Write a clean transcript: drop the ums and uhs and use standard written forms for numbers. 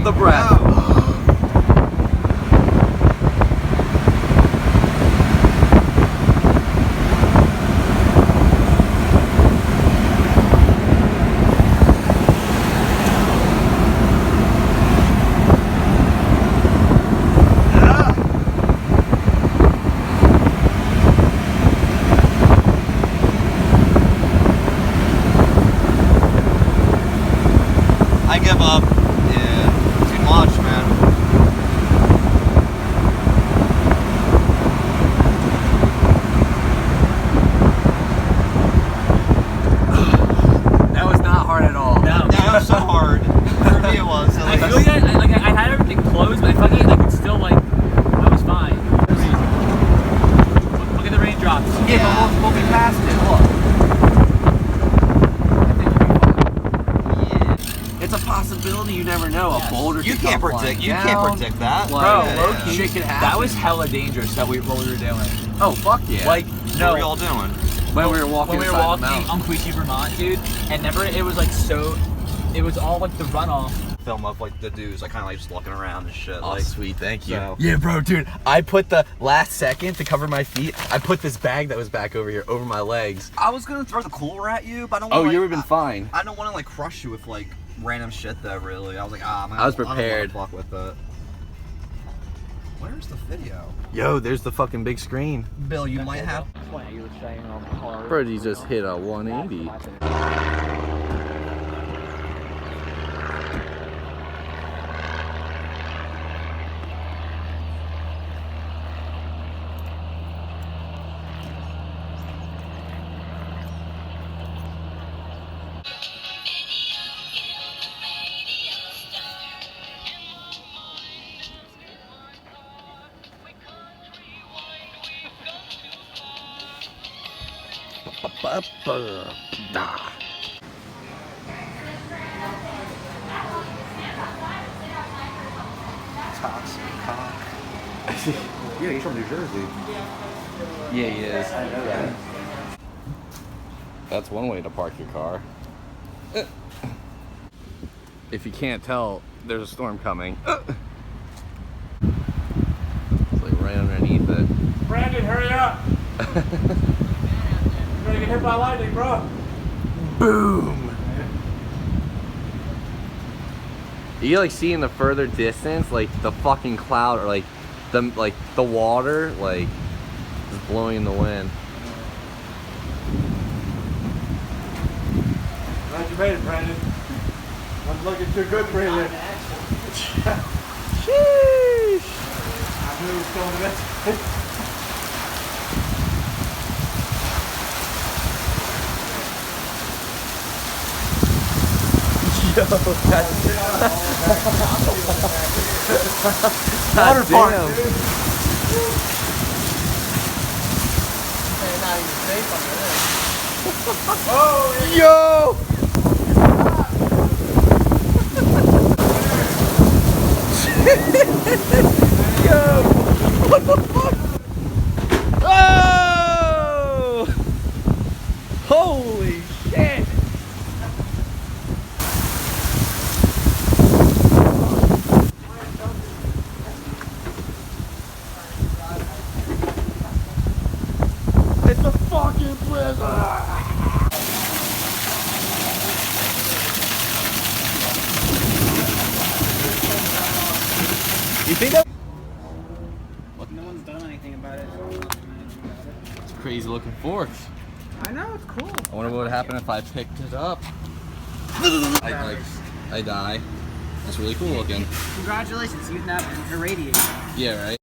the breath. I give up. Yeah, too much, man. That was not hard at all. No. That was so hard. For me, it was. So I feel like I had everything closed, but I could still I was fine. Look at the raindrops. Yeah, but we'll be past it. Look. It's a possibility. You never know. A boulder. You could can't come predict. flying You can't down. predict that. Like, Bro, Yeah. low-key, shit could happen. that was hella dangerous what we were doing. Oh fuck yeah! Like, What no, were y'all doing? when we were walking, when we were inside walking the mountain. on Queechee, Vermont, dude, and never, it was like so, it was all like the runoff. Film of like the dudes, like kind of like just looking around and shit. Oh, Like, sweet, thank you. so- Yeah, bro, dude, I put the last second to cover my feet. I put this bag that was back over here over my legs. I was gonna throw the cooler at you, but I don't. Oh, wanna, you like, would have been fine. I don't want to like crush you with like random shit though. Really, I was like, I was don't wanna prepared. fuck with it. Where's the video? Yo, there's the fucking big screen. Bill, you might have. Brody just hit a 180. Yeah, he's from New Jersey. Yeah, he is. I know that. That's one way to park your car. If you can't tell, there's a storm coming. It's like right underneath it. Brandon, hurry up! You're gonna get hit by lightning, bro. Boom! You like see in the further distance, like the fucking cloud or like the water like is blowing in the wind. Glad you made it, Brandon. I'm looking too good for you. Sheesh! I knew he was going to this. Yo, that's Water park, damn. dude. Yo! Yo! What the fuck? Oh! Holy shit! It's a fucking blizzard! You think that? No one's done anything about it. It's crazy looking forks. I know, it's cool. I wonder what would happen if I picked it up. I die. That's really cool looking. Congratulations, you've now been irradiated. Yeah, right?